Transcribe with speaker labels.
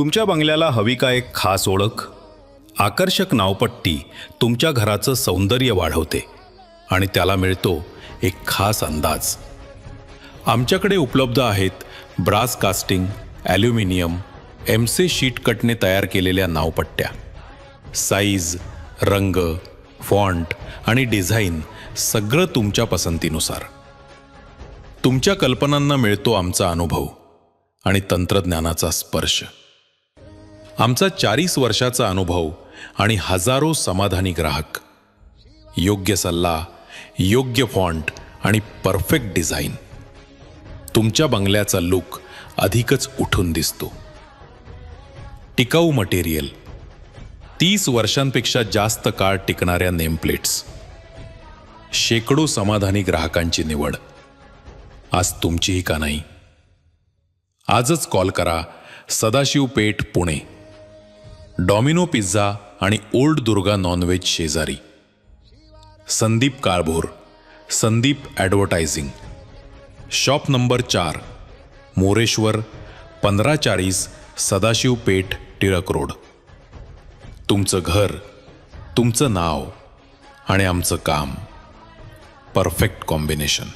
Speaker 1: तुमच्या बंगल्याला हवी का एक खास ओळख? आकर्षक नावपट्टी तुमच्या घराचं सौंदर्य वाढवते आणि त्याला मिळतो एक खास अंदाज. आमच्याकडे उपलब्ध आहेत ब्रास कास्टिंग, ॲल्युमिनियम, एमसे शीट कटने तयार केलेल्या नावपट्ट्या. साईज, रंग, फॉन्ट आणि डिझाईन सगळं तुमच्या पसंतीनुसार. तुमच्या कल्पनांना मिळतो आमचा अनुभव आणि तंत्रज्ञानाचा स्पर्श. आमचा 40 वर्षाचा अनुभव आणि हजारो समाधानी ग्राहक. योग्य सल्ला, योग्य फॉन्ट आणि परफेक्ट डिझाईन. तुमच्या बंगल्याचा लुक अधिकच उठून दिसतो. टिकाऊ मटेरियल, 30 वर्षांपेक्षा जास्त काळ टिकणाऱ्या नेमप्लेट्स. शेकडो समाधानी ग्राहकांची निवड. आज तुमचीही का नाही? आजच कॉल करा. सदाशिव पेठ, पुणे. डॉमिनो पिझ्झा आणि ओल्ड दुर्गा नॉनव्हेज शेजारी. Sandeep Kalbhor, Sandeep advertising. Shop number 4, Moreshwar, 1540 Sadashiv Peth, Tilak road. तुमचं घर, तुमचं नाव आणि आमचं काम, परफेक्ट कॉम्बिनेशन.